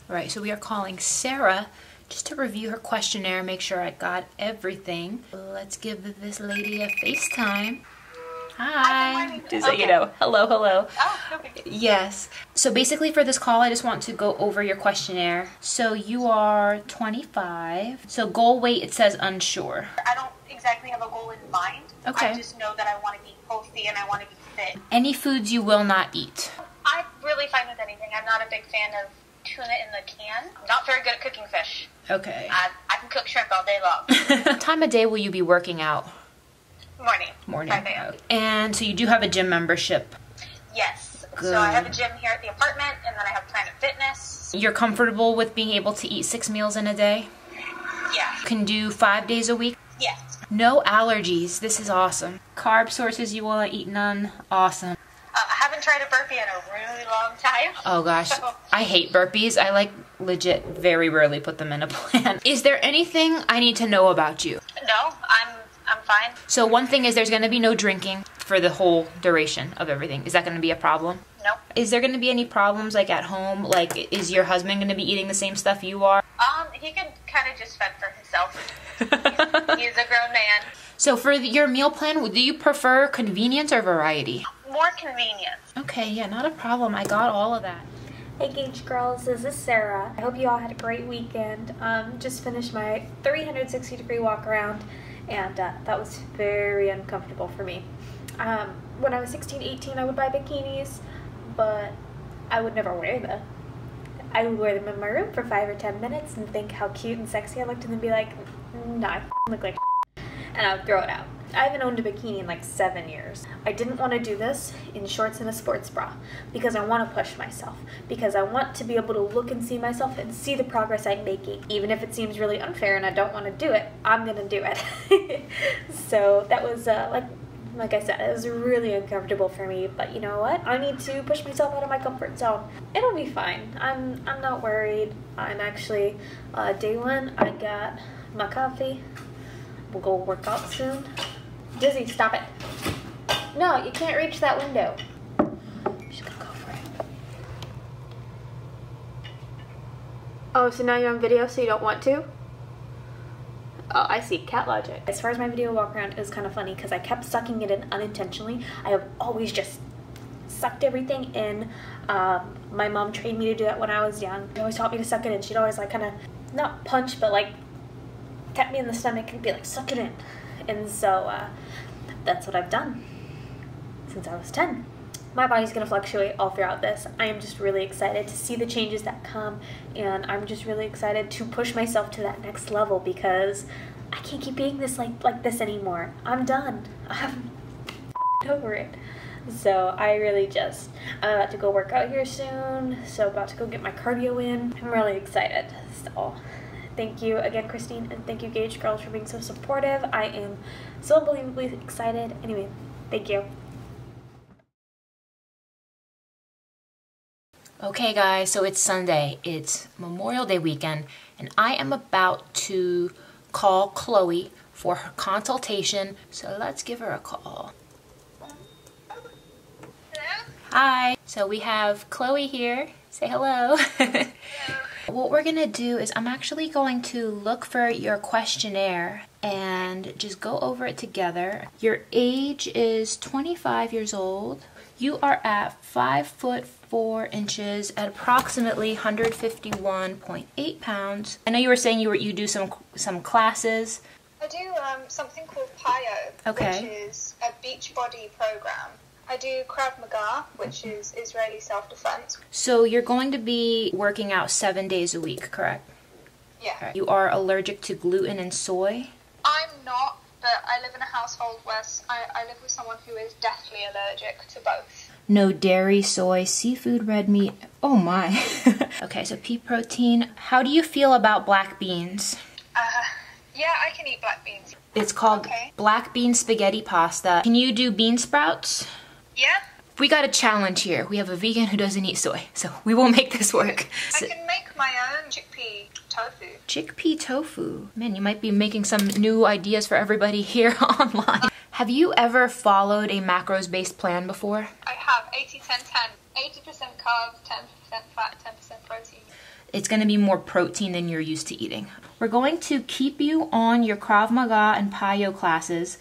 All right, so we are calling Sarah just to review her questionnaire, make sure I got everything. Let's give this lady a FaceTime. Hi. Just so you know, hello, hello. Oh, okay. Yes. So basically for this call, I just want to go over your questionnaire. So you are 25. So goal weight, it says unsure. I don't exactly have a goal in mind. Okay. I just know that I want to be healthy and I want to be fit. Any foods you will not eat? I'm really fine with anything. I'm not a big fan of tuna in the can. I'm not very good at cooking fish. Okay. I can cook shrimp all day long. What time of day will you be working out? Morning. 5 a.m. Okay. And so you do have a gym membership? Yes. Good. So I have a gym here at the apartment, and then I have Planet Fitness. You're comfortable with being able to eat 6 meals in a day? Yeah. Can do 5 days a week? Yes. No allergies. This is awesome. Carb sources, you will eat none? Awesome. I haven't tried a burpee in a really long time. Oh gosh, So, I hate burpees. I like legit very rarely put them in a plan. Is there anything I need to know about you? no, I'm fine. So one thing is there's going to be no drinking for the whole duration of everything. Is that going to be a problem? No. Is there going to be any problems like at home? Like is your husband going to be eating the same stuff you are? He can kind of just fend for himself. He's a grown man. So for your meal plan, do you prefer convenience or variety? More convenient. Okay, yeah, not a problem. I got all of that. Hey Gage girls, this is Sarah. I hope you all had a great weekend. Just finished my 360-degree walk around, and that was very uncomfortable for me. When I was 16, 18, I would buy bikinis, but I would never wear them. I would wear them in my room for 5 or 10 minutes and think how cute and sexy I looked, and then be like, nah, I look like and I would throw it out. I haven't owned a bikini in like 7 years. I didn't want to do this in shorts and a sports bra because I want to push myself, because I want to be able to look and see myself and see the progress I'm making. Even if it seems really unfair and I don't want to do it, I'm going to do it. So that was like I said, it was really uncomfortable for me, but you know what? I need to push myself out of my comfort zone. It'll be fine. I'm not worried. I'm actually, day one, I got my coffee. We'll go work out soon. Dizzy, stop it. No, you can't reach that window. I'm just gonna go for it. Oh, so now you're on video, so you don't want to? Oh, I see. Cat logic. As far as my video walk around, it was kind of funny because I kept sucking it in unintentionally. I have always just sucked everything in. My mom trained me to do that when I was young. She always taught me to suck it in. She'd always like kind of, not punch, but like kept me in the stomach and be like, suck it in. And so that's what I've done since I was 10. My body's going to fluctuate all throughout this. I am just really excited to see the changes that come, and I'm just really excited to push myself to that next level because I can't keep being this like this anymore. I'm done. I'm over it. So I really just, I'm about to go work out here soon, so about to go get my cardio in. I'm really excited. So thank you again, Christine, and thank you, Gage Girls, for being so supportive. I am so unbelievably excited. Anyway, thank you. Okay guys, so it's Sunday. It's Memorial Day weekend, and I am about to call Chloe for her consultation, so let's give her a call. Hello? Hi. So we have Chloe here. Say hello. Hello. What we're gonna do is I'm actually going to look for your questionnaire and just go over it together. Your age is 25 years old. You are at 5'4" at approximately 151.8 pounds. I know you were saying you do some classes. I do something called PIO, Okay. which is a beach body program. I do Krav Maga, which is Israeli self-defense. So you're going to be working out 7 days a week, correct? Yeah. You are allergic to gluten and soy? I'm not, but I live in a household where I live with someone who is deathly allergic to both. No dairy, soy, seafood, red meat. Oh my. Okay, so pea protein. How do you feel about black beans? Yeah, I can eat black beans. It's called Okay. black bean spaghetti pasta. Can you do bean sprouts? Yeah? We got a challenge here. We have a vegan who doesn't eat soy, so we will make this work. I can make my own chickpea tofu. Chickpea tofu. Man, you might be making some new ideas for everybody here online. Have you ever followed a macros-based plan before? I have 80-10-10. 80% carbs, 10% fat, 10% protein. it's going to be more protein than you're used to eating. We're going to keep you on your Krav Maga and Payo classes.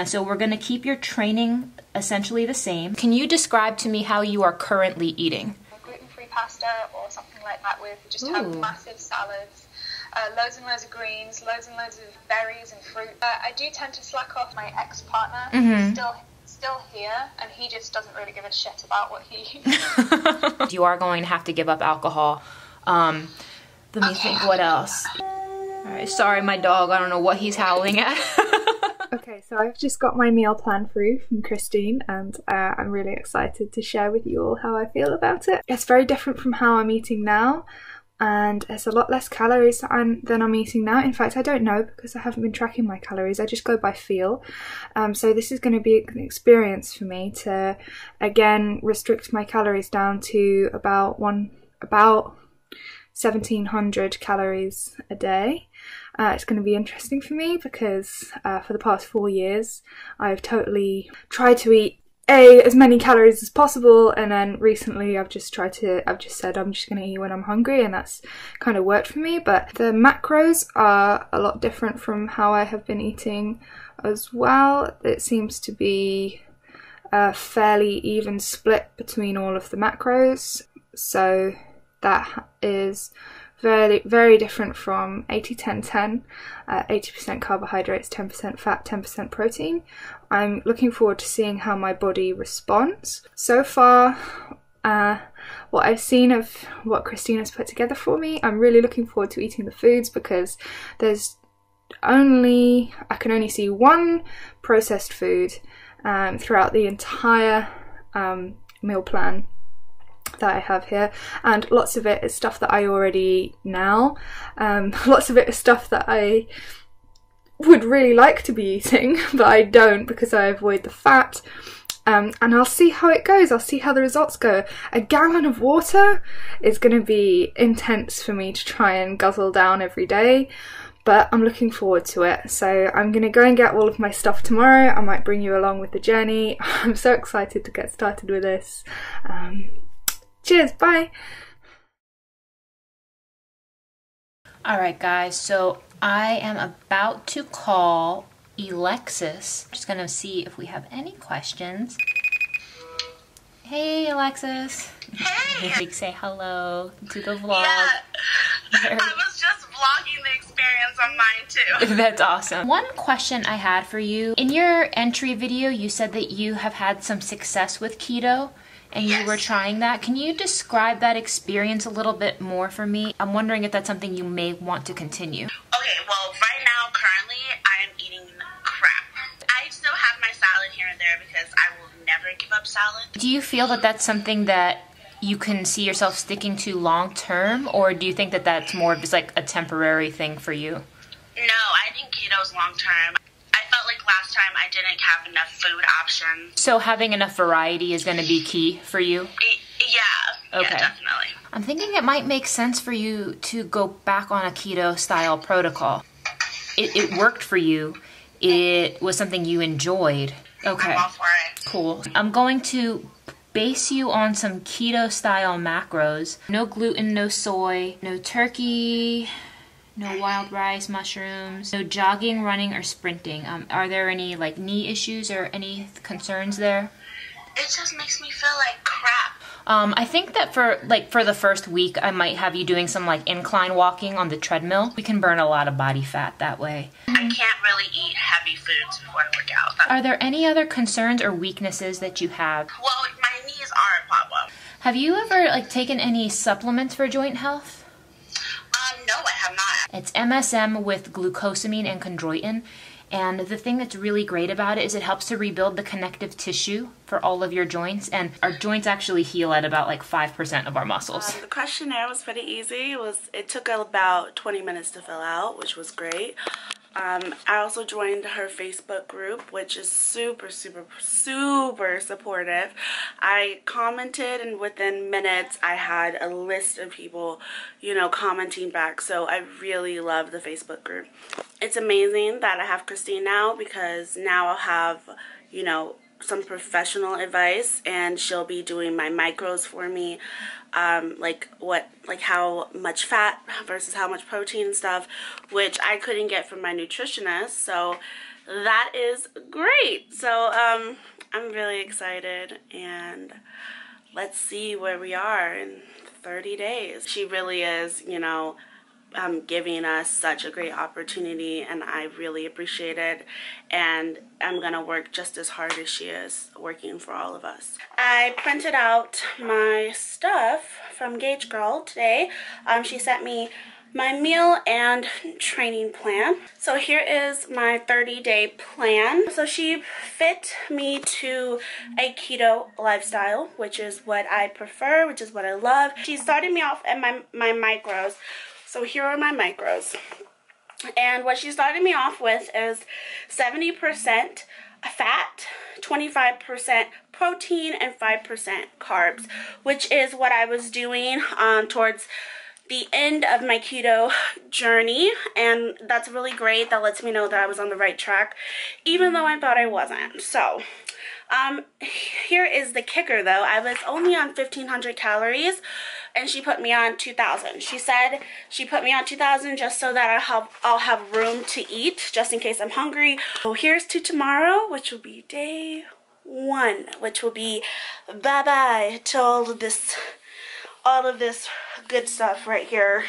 So we're going to keep your training essentially the same. Can you describe to me how you are currently eating? Gluten-free pasta or something like that with just have massive salads, loads and loads of greens, loads and loads of berries and fruit. I do tend to slack off. My ex-partner, still here, and he just doesn't really give a shit about what he eats. You are going to have to give up alcohol. Let me think what else. Alright, sorry my dog, I don't know what he's howling at. Okay, so I've just got my meal plan through from Christine, and I'm really excited to share with you all how I feel about it. It's very different from how I'm eating now, and it's a lot less calories than I'm eating now. In fact, I don't know because I haven't been tracking my calories. I just go by feel. So this is going to be an experience for me to, again, restrict my calories down to about 1,700 calories a day. It's going to be interesting for me because for the past 4 years I've totally tried to eat as many calories as possible, and then recently I've just said I'm just going to eat when I'm hungry, and that's kind of worked for me. But the macros are a lot different from how I have been eating as well. It seems to be a fairly even split between all of the macros, so that is very, very different from 80-10-10, 80% carbohydrates, 10% fat, 10% protein. I'm looking forward to seeing how my body responds. So far, what I've seen of what Christina's put together for me, I'm really looking forward to eating the foods because I can only see one processed food throughout the entire meal plan that I have here, and lots of it is stuff that I already eat now. Lots of it is stuff that I would really like to be eating, but I don't because I avoid the fat. And I'll see how it goes. I'll see how the results go. A gallon of water is going to be intense for me to try and guzzle down every day, but I'm looking forward to it. So I'm going to go and get all of my stuff tomorrow. I might bring you along with the journey. I'm so excited to get started with this. Cheers, bye! Alright guys, so I am about to call ELEXUS. I'm just going to see if we have any questions. Hey Alexis! Hey! Say hello to the vlog. Yeah, I was just vlogging the experience on mine too. That's awesome. One question I had for you. In your entry video, you said that you have had some success with keto. And you were trying that. Can you describe that experience a little bit more for me? I'm wondering if that's something you may want to continue. Okay, well, right now, currently, I am eating crap. I still have my salad here and there because I will never give up salad. Do you feel that that's something that you can see yourself sticking to long term, or do you think that that's more of just like a temporary thing for you? No, I think keto is long term. I felt like last time I didn't have enough food options. So having enough variety is going to be key for you? Yeah, okay. Yeah, definitely. I'm thinking it might make sense for you to go back on a keto style protocol. It worked for you. It was something you enjoyed. Okay. I'm all for it. Cool. I'm going to base you on some keto style macros. No gluten, no soy, no turkey, no wild rice, mushrooms, no jogging, running, or sprinting. Are there any like knee issues or any concerns there? It just makes me feel like crap. I think that for the first week, I might have you doing some like incline walking on the treadmill. We can burn a lot of body fat that way. I can't really eat heavy foods before I work out. Are there any other concerns or weaknesses that you have? Well, my knees are a problem. Have you ever like taken any supplements for joint health? No, I have not. It's MSM with glucosamine and chondroitin. And the thing that's really great about it is it helps to rebuild the connective tissue for all of your joints. And our joints actually heal at about like 5% of our muscles. The questionnaire was pretty easy. It took about 20 minutes to fill out, which was great. I also joined her Facebook group, which is super, super, super supportive. I commented, and within minutes, I had a list of people, you know, commenting back. So I really love the Facebook group. It's amazing that I have Christine now, because now I'll have, you know, some professional advice, and she'll be doing my macros for me, like how much fat versus how much protein and stuff, which I couldn't get from my nutritionist. So that is great. So I'm really excited, and let's see where we are in 30 days. She really is, you know, giving us such a great opportunity, and I really appreciate it, and I'm gonna work just as hard as she is working for all of us. I printed out my stuff from Gauge Girl today. She sent me my meal and training plan. So here is my 30-day plan. So she fit me to a keto lifestyle, which is what I prefer, which is what I love. She started me off at my macros. So here are my macros. And what she started me off with is 70% fat, 25% protein, and 5% carbs, which is what I was doing towards the end of my keto journey, and that's really great. That lets me know that I was on the right track, even though I thought I wasn't. So here is the kicker though. I was only on 1,500 calories, and she put me on 2,000. She said she put me on 2,000 just so that I'll have room to eat, just in case I'm hungry. So here's to tomorrow, which will be day 1, which will be bye-bye to all of this good stuff right here.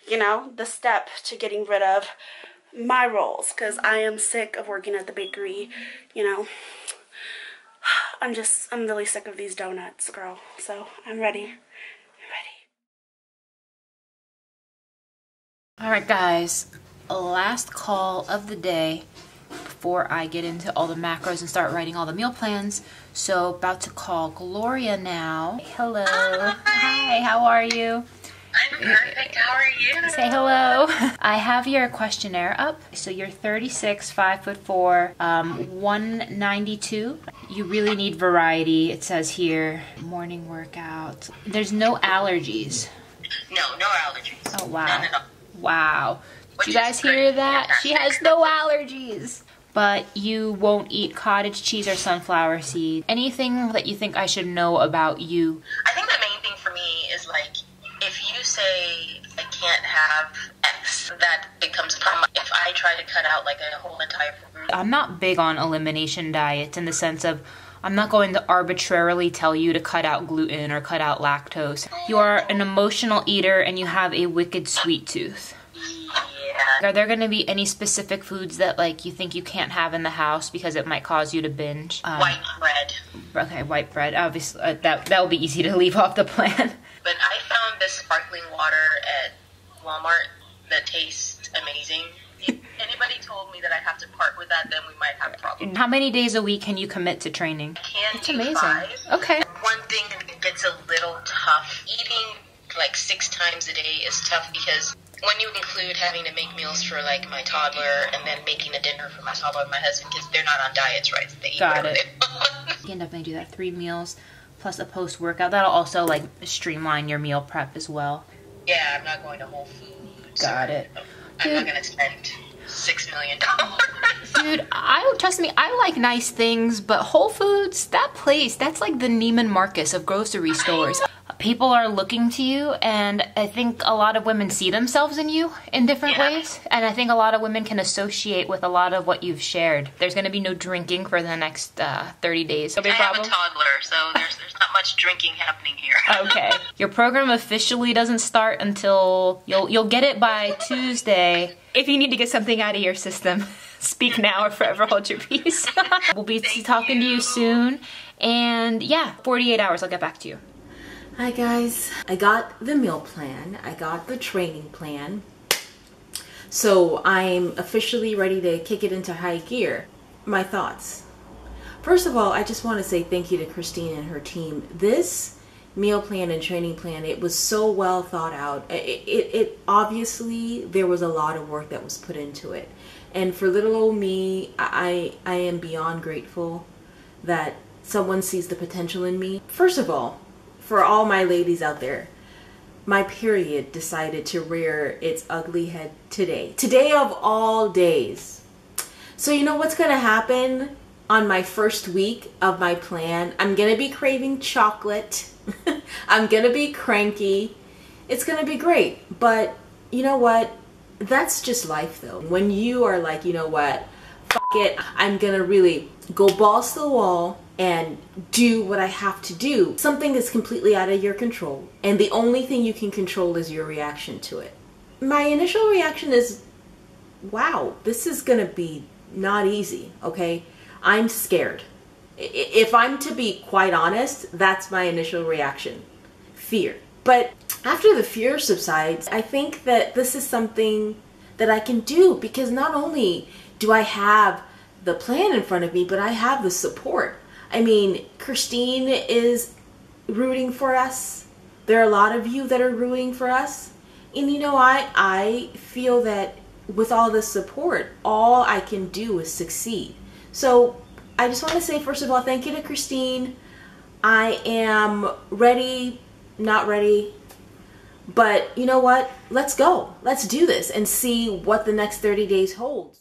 You know, the step to getting rid of my rolls, because I am sick of working at the bakery, you know. I'm really sick of these donuts, girl. So I'm ready. All right, guys, last call of the day before I get into all the macros and start writing all the meal plans. So about to call Gloria now. Hello. Hi, how are you? I'm perfect. How are you? Say hello. I have your questionnaire up. So you're 36, 5'4", 192. You really need variety. It says here, morning workout. There's no allergies. No allergies. Oh, wow. None at all. Wow. Did you guys hear that? She has no allergies. But you won't eat cottage cheese or sunflower seed. Anything that you think I should know about you? I think the main thing for me is, like, if you say I can't have X, that becomes a problem. If I try to cut out like a whole entire fruit. I'm not big on elimination diets in the sense of I'm not going to arbitrarily tell you to cut out gluten or cut out lactose. You are an emotional eater and you have a wicked sweet tooth. Yeah. Are there going to be any specific foods that like you think you can't have in the house because it might cause you to binge? White bread. Okay, white bread. Obviously, that will be easy to leave off the plan. But I found this sparkling water at Walmart that tastes amazing. If anybody told me that I have to part with that, then we might have a problem. How many days a week can you commit to training? I can That's do amazing. 5. Okay. One thing that gets a little tough, eating like 6 times a day is tough because when you include having to make meals for like my toddler and then making a dinner for my toddler and my husband, because they're not on diets, right? So they eat Got it. they want. You can definitely do that. 3 meals plus a post-workout. That'll also like streamline your meal prep as well. Yeah, I'm not going to Whole Foods. Got it. I'm not going to spend $6 million. Dude, trust me, I like nice things, but Whole Foods, that place, that's like the Neiman Marcus of grocery stores. People are looking to you, and I think a lot of women see themselves in you in different ways, and I think a lot of women can associate with a lot of what you've shared. There's going to be no drinking for the next 30 days. I have a toddler, so there's not much drinking happening here. Okay. Your program officially doesn't start until you'll get it by Tuesday. If you need to get something out of your system, speak now or forever hold your peace. We'll be talking to you soon, and yeah, 48 hours, I'll get back to you. Hi guys, I got the meal plan, I got the training plan, so I'm officially ready to kick it into high gear. My thoughts. First of all, I just want to say thank you to Christine and her team. This meal plan and training plan, it was so well thought out. It obviously, there was a lot of work that was put into it. And for little old me, I am beyond grateful that someone sees the potential in me. First of all, for all my ladies out there, my period decided to rear its ugly head today. Today of all days. So you know what's gonna happen? on my first week of my plan. I'm gonna be craving chocolate. I'm gonna be cranky. It's gonna be great. But you know what? That's just life though. When you are like, you know what? Fuck it. I'm gonna really go balls to the wall and do what I have to do. Something is completely out of your control. And the only thing you can control is your reaction to it. My initial reaction is, wow, this is gonna be not easy, okay? I'm scared. If I'm to be quite honest, that's my initial reaction. Fear. But after the fear subsides, I think that this is something that I can do, because not only do I have the plan in front of me, but I have the support. I mean, Christine is rooting for us. There are a lot of you that are rooting for us. And you know, I feel that with all this support, all I can do is succeed. So I just want to say, first of all, thank you to Christine. I am ready, not ready, but you know what? Let's go. Let's do this and see what the next 30 days holds.